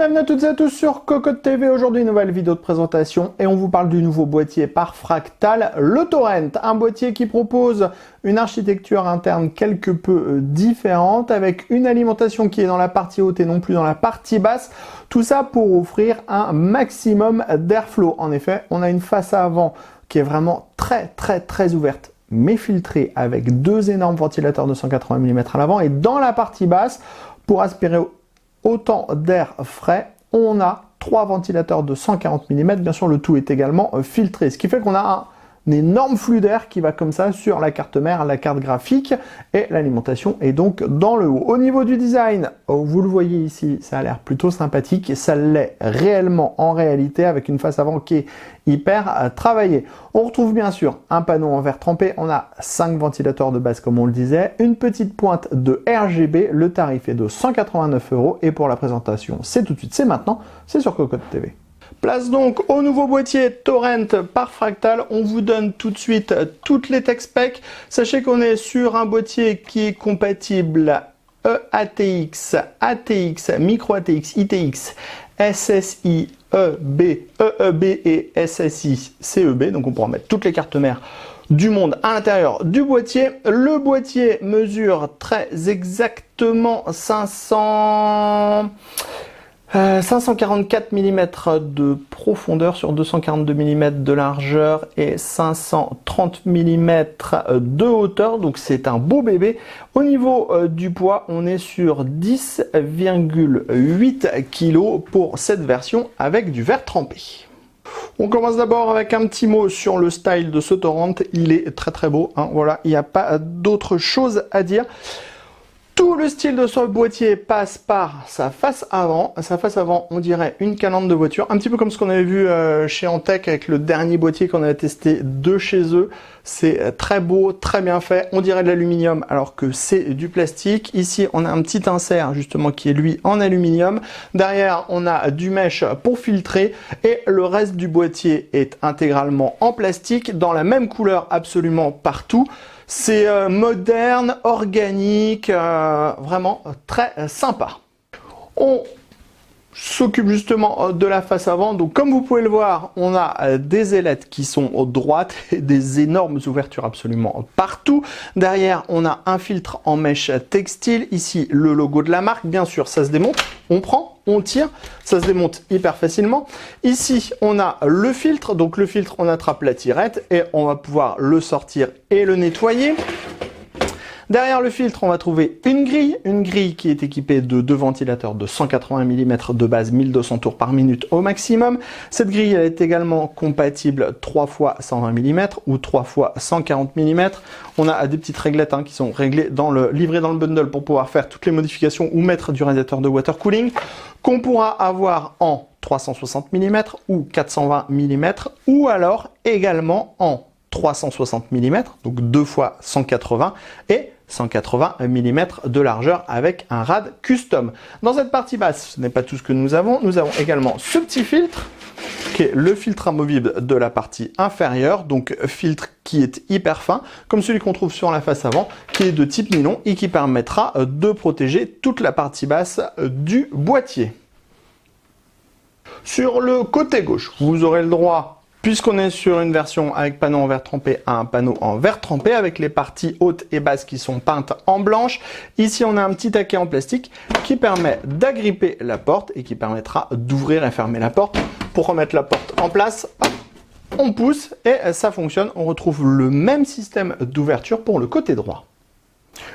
Bienvenue à toutes et à tous sur Cocotte TV. Aujourd'hui, nouvelle vidéo de présentation et on vous parle du nouveau boîtier par Fractal, le Torrent. Un boîtier qui propose une architecture interne quelque peu différente avec une alimentation qui est dans la partie haute et non plus dans la partie basse. Tout ça pour offrir un maximum d'airflow. En effet, on a une face avant qui est vraiment très ouverte, mais filtrée avec deux énormes ventilateurs de 180 mm à l'avant, et dans la partie basse, pour aspirer autant d'air frais, on a trois ventilateurs de 140 mm. Bien sûr, le tout est également filtré, ce qui fait qu'on a un énorme flux d'air qui va comme ça sur la carte mère, la carte graphique, et l'alimentation est donc dans le haut. Au niveau du design, vous le voyez ici, ça a l'air plutôt sympathique, et ça l'est réellement en réalité avec une face avant qui est hyper travaillée. On retrouve bien sûr un panneau en verre trempé, on a 5 ventilateurs de base comme on le disait, une petite pointe de RGB, le tarif est de 189 € et pour la présentation c'est tout de suite, c'est maintenant, c'est sur Cocotte TV. Place donc au nouveau boîtier Torrent par Fractal. On vous donne tout de suite toutes les tech specs. Sachez qu'on est sur un boîtier qui est compatible EATX, ATX, Micro ATX, ITX, SSI, EB, EEB et SSI, CEB. Donc on pourra mettre toutes les cartes mères du monde à l'intérieur du boîtier. Le boîtier mesure très exactement 544 mm de profondeur sur 242 mm de largeur et 530 mm de hauteur, donc c'est un beau bébé. Au niveau du poids, on est sur 10,8 kg pour cette version avec du verre trempé. On commence d'abord avec un petit mot sur le style de ce Torrent. Il est très beau, hein, voilà, il n'y a pas d'autre chose à dire. Tout le style de ce boîtier passe par sa face avant. Sa face avant, on dirait une calandre de voiture, un petit peu comme ce qu'on avait vu chez Antec avec le dernier boîtier qu'on avait testé de chez eux. C'est très beau, très bien fait. On dirait de l'aluminium alors que c'est du plastique. Ici, on a un petit insert justement qui est lui en aluminium. Derrière, on a du mesh pour filtrer et le reste du boîtier est intégralement en plastique dans la même couleur absolument partout. C'est moderne, organique, vraiment très sympa. On s'occupe justement de la face avant. Donc comme vous pouvez le voir, on a des ailettes qui sont droites et des énormes ouvertures absolument partout. Derrière, on a un filtre en mèche textile. Ici, le logo de la marque. Bien sûr, ça se démonte. On prend, on tire, ça se démonte hyper facilement. Ici, on a le filtre. Donc le filtre, on attrape la tirette et on va pouvoir le sortir et le nettoyer. Derrière le filtre, on va trouver une grille qui est équipée de deux ventilateurs de 180 mm de base, 1200 tours par minute au maximum. Cette grille, elle est également compatible 3 x 120 mm ou 3 x 140 mm. On a des petites réglettes qui sont réglées livrées dans le bundle pour pouvoir faire toutes les modifications ou mettre du radiateur de water cooling qu'on pourra avoir en 360 mm ou 420 mm ou alors également en 360 mm, donc 2 x 180 et 180 mm de largeur avec un rad custom. Dans cette partie basse, ce n'est pas tout ce que nous avons également ce petit filtre qui est le filtre amovible de la partie inférieure, donc filtre qui est hyper fin, comme celui qu'on trouve sur la face avant, qui est de type nylon et qui permettra de protéger toute la partie basse du boîtier. Sur le côté gauche, vous aurez le droit, puisqu'on est sur une version avec panneau en verre trempé, à un panneau en verre trempé avec les parties hautes et basses qui sont peintes en blanche. Ici, on a un petit taquet en plastique qui permet d'agripper la porte et qui permettra d'ouvrir et fermer la porte. Pour remettre la porte en place, hop, on pousse et ça fonctionne. On retrouve le même système d'ouverture pour le côté droit.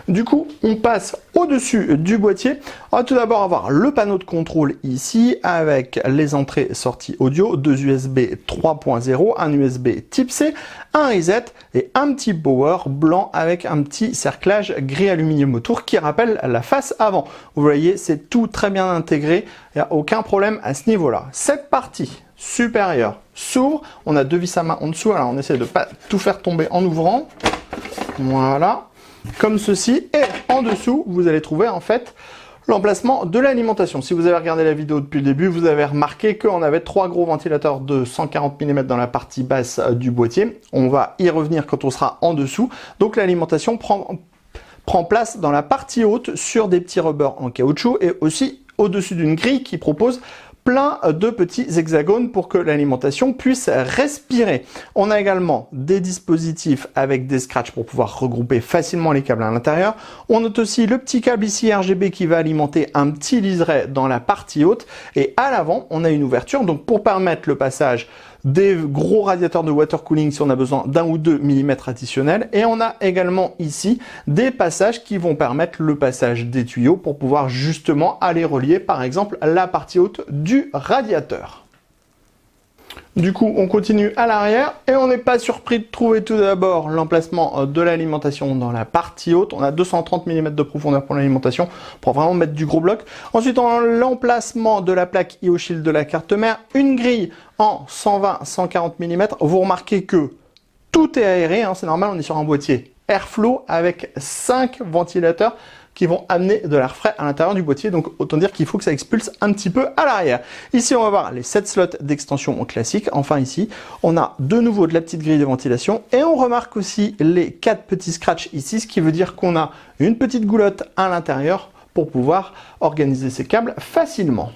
Du coup, on passe au-dessus du boîtier. On va tout d'abord avoir le panneau de contrôle ici avec les entrées-sorties audio, deux USB 3.0, un USB type C, un reset et un petit power blanc avec un petit cerclage gris aluminium autour qui rappelle la face avant. Vous voyez, c'est tout très bien intégré, il n'y a aucun problème à ce niveau-là. Cette partie supérieure s'ouvre, on a deux vis à main en dessous, alors on essaie de ne pas tout faire tomber en ouvrant. Voilà. Comme ceci, et en dessous vous allez trouver en fait l'emplacement de l'alimentation. Si vous avez regardé la vidéo depuis le début, vous avez remarqué qu'on avait trois gros ventilateurs de 140 mm dans la partie basse du boîtier. On va y revenir quand on sera en dessous. Donc l'alimentation prend place dans la partie haute sur des petits rubbers en caoutchouc et aussi au-dessus d'une grille qui propose plein de petits hexagones pour que l'alimentation puisse respirer. On a également des dispositifs avec des scratchs pour pouvoir regrouper facilement les câbles à l'intérieur. On note aussi le petit câble ici RGB qui va alimenter un petit liseré dans la partie haute. Et à l'avant, on a une ouverture donc pour permettre le passage des gros radiateurs de water cooling si on a besoin d'un ou deux millimètres additionnels. Et on a également ici des passages qui vont permettre le passage des tuyaux pour pouvoir justement aller relier par exemple la partie haute du radiateur. Du coup, on continue à l'arrière et on n'est pas surpris de trouver tout d'abord l'emplacement de l'alimentation dans la partie haute. On a 230 mm de profondeur pour l'alimentation pour vraiment mettre du gros bloc. Ensuite, on a l'emplacement de la plaque IO-Shield de la carte mère, une grille en 120-140 mm. Vous remarquez que tout est aéré, hein, c'est normal, on est sur un boîtier Airflow avec 5 ventilateurs qui vont amener de l'air frais à l'intérieur du boîtier. Donc autant dire qu'il faut que ça expulse un petit peu à l'arrière. Ici, on va voir les 7 slots d'extension classiques. Enfin ici, on a de nouveau de la petite grille de ventilation et on remarque aussi les 4 petits scratchs ici, ce qui veut dire qu'on a une petite goulotte à l'intérieur pour pouvoir organiser ces câbles facilement.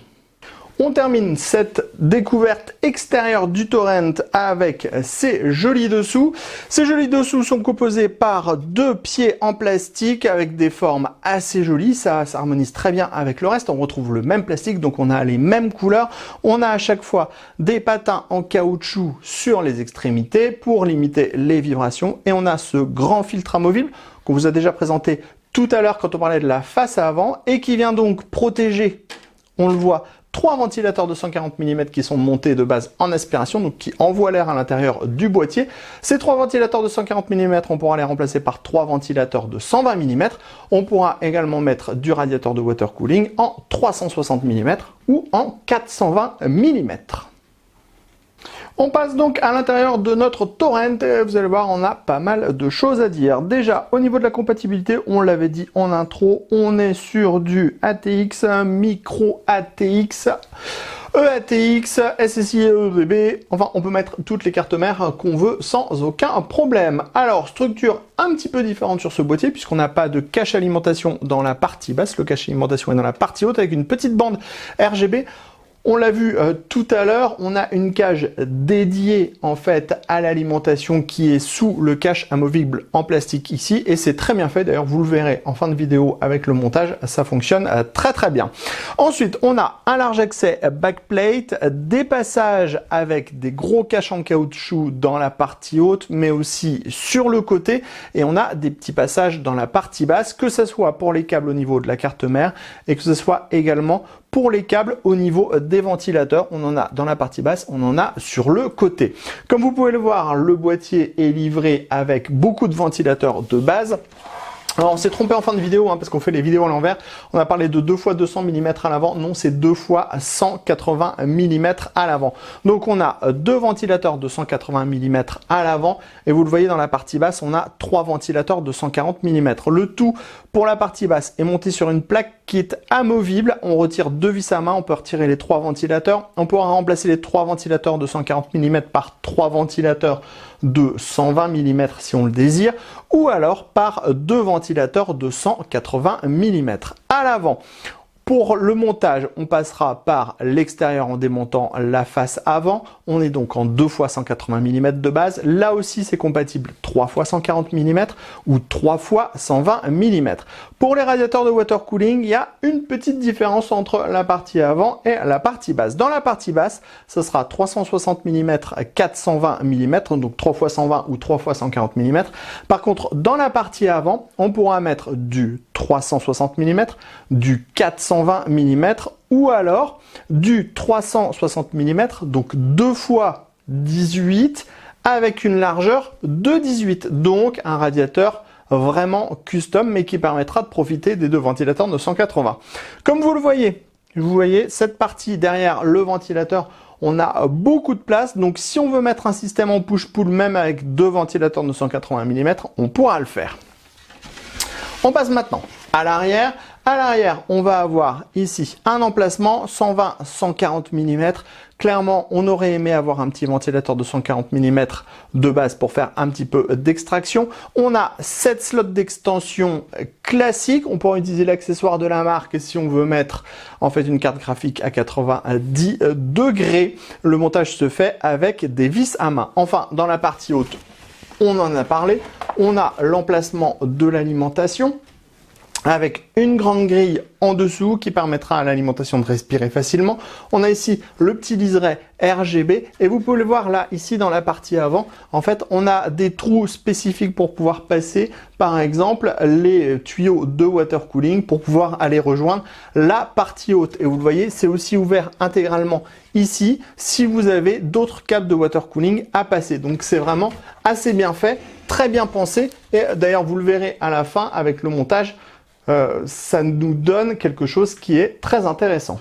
On termine cette découverte extérieure du Torrent avec ces jolis dessous. Ces jolis dessous sont composés par 2 pieds en plastique avec des formes assez jolies. Ça harmonise très bien avec le reste. On retrouve le même plastique, donc on a les mêmes couleurs. On a à chaque fois des patins en caoutchouc sur les extrémités pour limiter les vibrations. Et on a ce grand filtre amovible qu'on vous a déjà présenté tout à l'heure quand on parlait de la face à avant et qui vient donc protéger, on le voit, 3 ventilateurs de 140 mm qui sont montés de base en aspiration, donc qui envoient l'air à l'intérieur du boîtier. Ces 3 ventilateurs de 140 mm, on pourra les remplacer par 3 ventilateurs de 120 mm. On pourra également mettre du radiateur de water cooling en 360 mm ou en 420 mm. On passe donc à l'intérieur de notre Torrent et vous allez voir, on a pas mal de choses à dire. Déjà, au niveau de la compatibilité, on l'avait dit en intro, on est sur du ATX, micro ATX, EATX, SSI et EDB. Enfin, on peut mettre toutes les cartes mères qu'on veut sans aucun problème. Alors, structure un petit peu différente sur ce boîtier puisqu'on n'a pas de cache alimentation dans la partie basse. Le cache alimentation est dans la partie haute avec une petite bande RGB. On l'a vu tout à l'heure, on a une cage dédiée en fait à l'alimentation qui est sous le cache amovible en plastique ici et c'est très bien fait. D'ailleurs, vous le verrez en fin de vidéo avec le montage, ça fonctionne très bien. Ensuite, on a un large accès backplate, des passages avec des gros caches en caoutchouc dans la partie haute, mais aussi sur le côté et on a des petits passages dans la partie basse, que ce soit pour les câbles au niveau de la carte mère et que ce soit également pour les câbles au niveau des ventilateurs. On en a dans la partie basse, on en a sur le côté. Comme vous pouvez le voir, le boîtier est livré avec beaucoup de ventilateurs de base. Alors on s'est trompé en fin de vidéo parce qu'on fait les vidéos à l'envers. On a parlé de 2 fois 200 mm à l'avant. Non, c'est 2 fois 180 mm à l'avant. Donc on a 2 ventilateurs de 180 mm à l'avant. Et vous le voyez dans la partie basse, on a 3 ventilateurs de 140 mm. Le tout pour la partie basse est monté sur une plaque qui est amovible. On retire 2 vis à main. On peut retirer les 3 ventilateurs. On pourra remplacer les 3 ventilateurs de 140 mm par 3 ventilateurs de 120 mm si on le désire, ou alors par 2 ventilateurs de 180 mm. À l'avant, pour le montage, on passera par l'extérieur en démontant la face avant. On est donc en 2 fois 180 mm de base. Là aussi, c'est compatible 3 fois 140 mm ou 3 fois 120 mm. Pour les radiateurs de water cooling, il y a une petite différence entre la partie avant et la partie basse. Dans la partie basse, ce sera 360 mm, 420 mm, donc 3 fois 120 ou 3 fois 140 mm. Par contre, dans la partie avant, on pourra mettre du 360 mm, du 420 mm ou alors du 360 mm, donc 2 fois 18 avec une largeur de 18. Donc un radiateur vraiment custom mais qui permettra de profiter des 2 ventilateurs de 180. Comme vous voyez cette partie derrière le ventilateur, on a beaucoup de place. Donc si on veut mettre un système en push-pull même avec 2 ventilateurs de 180 mm, on pourra le faire. On passe maintenant à l'arrière À l'arrière, on va avoir ici un emplacement 120-140 mm. Clairement, on aurait aimé avoir un petit ventilateur de 140 mm de base pour faire un petit peu d'extraction. On a 7 slots d'extension classiques. On pourra utiliser l'accessoire de la marque si on veut mettre en fait une carte graphique à 90 degrés. Le montage se fait avec des vis à main. Enfin, dans la partie haute, on en a parlé. On a l'emplacement de l'alimentation, avec une grande grille en dessous qui permettra à l'alimentation de respirer facilement. On a ici le petit liseré RGB et vous pouvez le voir là, ici dans la partie avant. En fait, on a des trous spécifiques pour pouvoir passer, par exemple, les tuyaux de water cooling pour pouvoir aller rejoindre la partie haute. Et vous le voyez, c'est aussi ouvert intégralement ici si vous avez d'autres câbles de water cooling à passer. Donc c'est vraiment assez bien fait, très bien pensé. Et d'ailleurs, vous le verrez à la fin avec le montage. Ça nous donne quelque chose qui est très intéressant.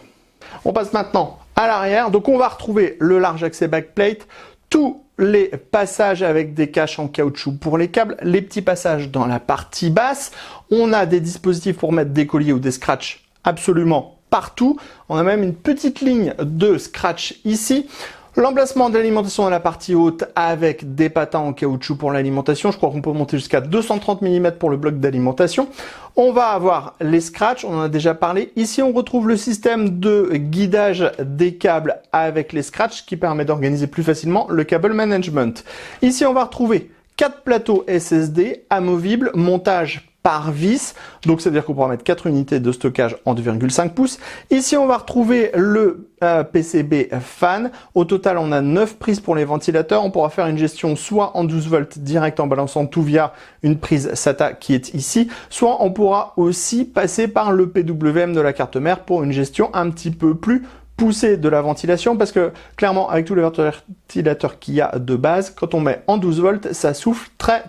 On passe maintenant à l'arrière. Donc on va retrouver le large accès backplate, tous les passages avec des caches en caoutchouc pour les câbles, les petits passages dans la partie basse. On a des dispositifs pour mettre des colliers ou des scratchs absolument partout. On a même une petite ligne de scratch ici. L'emplacement de l'alimentation dans la partie haute avec des patins en caoutchouc pour l'alimentation. Je crois qu'on peut monter jusqu'à 230 mm pour le bloc d'alimentation. On va avoir les scratchs, on en a déjà parlé. Ici, on retrouve le système de guidage des câbles avec les scratchs qui permet d'organiser plus facilement le cable management. Ici, on va retrouver 4 plateaux SSD amovibles, montage par vis, donc c'est-à-dire qu'on pourra mettre 4 unités de stockage en 2,5 pouces. Ici, on va retrouver le PCB fan. Au total, on a 9 prises pour les ventilateurs. On pourra faire une gestion soit en 12 volts direct en balançant tout via une prise SATA qui est ici, soit on pourra aussi passer par le PWM de la carte mère pour une gestion un petit peu plus poussée de la ventilation, parce que clairement avec tous les ventilateurs qu'il y a de base, quand on met en 12 volts, ça souffle très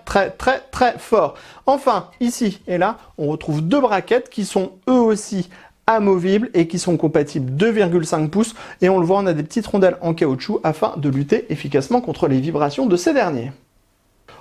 fort. Enfin, ici et là, on retrouve 2 braquettes qui sont eux aussi amovibles et qui sont compatibles 2,5 pouces, et on le voit, on a des petites rondelles en caoutchouc afin de lutter efficacement contre les vibrations de ces derniers.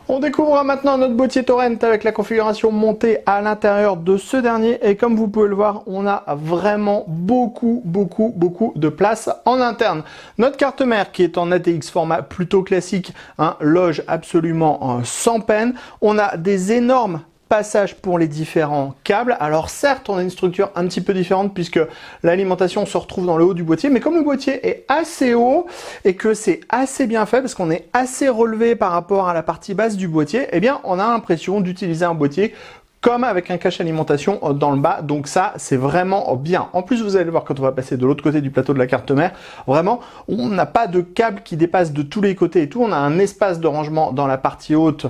On découvre maintenant notre boîtier Torrent avec la configuration montée à l'intérieur de ce dernier, et comme vous pouvez le voir, on a vraiment beaucoup de place en interne. Notre carte mère qui est en ATX format plutôt classique, loge absolument sans peine. On a des énormes passage pour les différents câbles. Alors certes, on a une structure un petit peu différente puisque l'alimentation se retrouve dans le haut du boîtier, mais comme le boîtier est assez haut et que c'est assez bien fait parce qu'on est assez relevé par rapport à la partie basse du boîtier, eh bien on a l'impression d'utiliser un boîtier comme avec un cache alimentation dans le bas, donc ça c'est vraiment bien. En plus, vous allez voir quand on va passer de l'autre côté du plateau de la carte mère, vraiment on n'a pas de câble qui dépasse de tous les côtés et tout, on a un espace de rangement dans la partie haute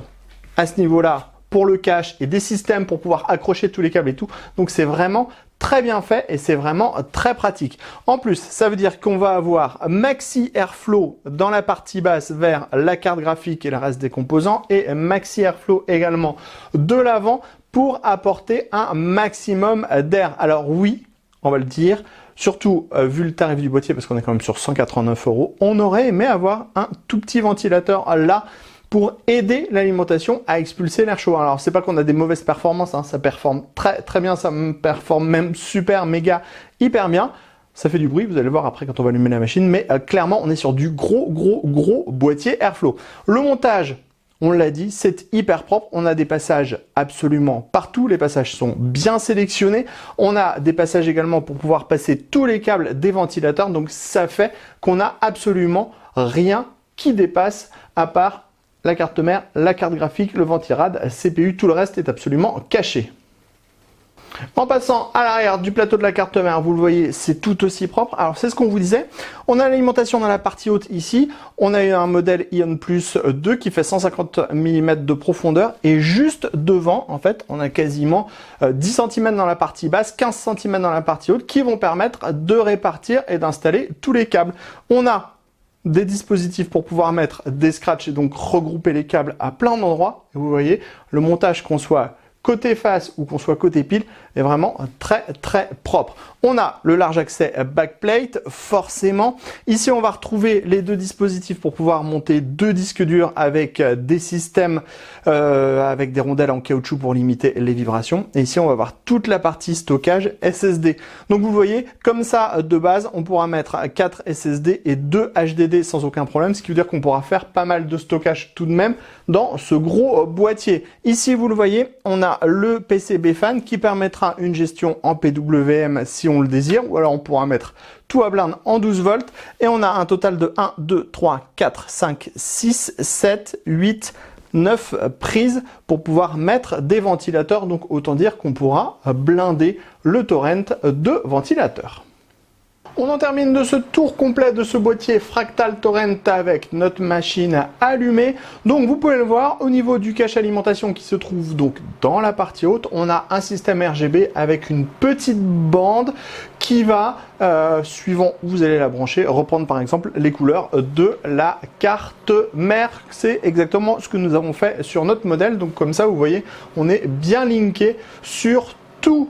à ce niveau-là pour le cache et des systèmes pour pouvoir accrocher tous les câbles et tout. Donc c'est vraiment très bien fait et c'est vraiment très pratique. En plus, ça veut dire qu'on va avoir Maxi Airflow dans la partie basse vers la carte graphique et le reste des composants, et Maxi Airflow également de l'avant pour apporter un maximum d'air. Alors oui, on va le dire, surtout vu le tarif du boîtier, parce qu'on est quand même sur 189 €, on aurait aimé avoir un tout petit ventilateur là pour aider l'alimentation à expulser l'air chaud. Alors c'est pas qu'on a des mauvaises performances, ça performe très bien, ça me performe même super, méga, hyper bien. Ça fait du bruit, vous allez voir après quand on va allumer la machine, mais clairement on est sur du gros boîtier Airflow. Le montage, on l'a dit, c'est hyper propre. On a des passages absolument partout. Les passages sont bien sélectionnés. On a des passages également pour pouvoir passer tous les câbles des ventilateurs. Donc ça fait qu'on a absolument rien qui dépasse à part la carte mère, la carte graphique, le ventirad, CPU, tout le reste est absolument caché. En passant à l'arrière du plateau de la carte mère, vous le voyez, c'est tout aussi propre. Alors c'est ce qu'on vous disait, on a l'alimentation dans la partie haute ici, on a un modèle Ion Plus 2 qui fait 150 mm de profondeur, et juste devant, en fait, on a quasiment 10 cm dans la partie basse, 15 cm dans la partie haute, qui vont permettre de répartir et d'installer tous les câbles. On a des dispositifs pour pouvoir mettre des scratchs et donc regrouper les câbles à plein d'endroits. Et vous voyez, le montage, qu'on soit côté face ou qu'on soit côté pile, est vraiment très très propre. On a le large accès backplate, forcément. Ici, on va retrouver les deux dispositifs pour pouvoir monter deux disques durs avec des systèmes avec des rondelles en caoutchouc pour limiter les vibrations. Et ici, on va voir toute la partie stockage SSD. Donc vous voyez, comme ça, de base, on pourra mettre 4 SSD et 2 HDD sans aucun problème, ce qui veut dire qu'on pourra faire pas mal de stockage tout de même dans ce gros boîtier. Ici, vous le voyez, on a le PCB fan qui permettra une gestion en PWM si on le désire, ou alors on pourra mettre tout à blinde en 12 volts, et on a un total de 1, 2, 3, 4, 5, 6, 7, 8, 9 prises pour pouvoir mettre des ventilateurs, donc autant dire qu'on pourra blinder le torrent de ventilateurs. On en termine de ce tour complet de ce boîtier Fractal Torrent avec notre machine allumée. Donc vous pouvez le voir, au niveau du cache alimentation qui se trouve donc dans la partie haute, on a un système RGB avec une petite bande qui va, suivant où vous allez la brancher, reprendre par exemple les couleurs de la carte mère. C'est exactement ce que nous avons fait sur notre modèle. Donc comme ça, vous voyez, on est bien linké sur tout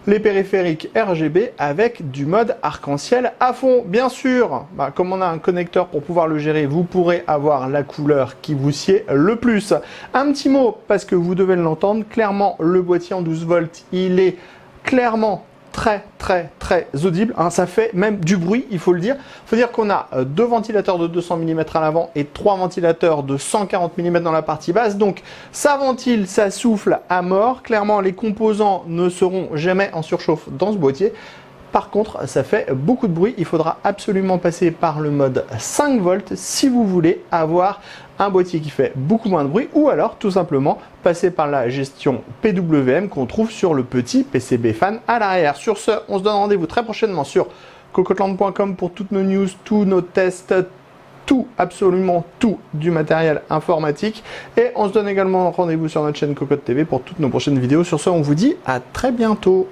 les périphériques RGB avec du mode arc-en-ciel à fond. Bien sûr, comme on a un connecteur pour pouvoir le gérer, vous pourrez avoir la couleur qui vous sied le plus. Un petit mot, parce que vous devez l'entendre, clairement le boîtier en 12 volts, il est clairement très audible, hein, ça fait même du bruit, il faut le dire. Il faut dire qu'on a deux ventilateurs de 200 mm à l'avant et trois ventilateurs de 140 mm dans la partie basse, donc ça ventile, ça souffle à mort. Clairement, les composants ne seront jamais en surchauffe dans ce boîtier. Par contre, ça fait beaucoup de bruit. Il faudra absolument passer par le mode 5 volts si vous voulez avoir un boîtier qui fait beaucoup moins de bruit, ou alors tout simplement passer par la gestion PWM qu'on trouve sur le petit PCB fan à l'arrière. Sur ce, on se donne rendez-vous très prochainement sur cocotland.com pour toutes nos news, tous nos tests, tout, absolument tout du matériel informatique. Et on se donne également rendez-vous sur notre chaîne Cocotte TV pour toutes nos prochaines vidéos. Sur ce, on vous dit à très bientôt.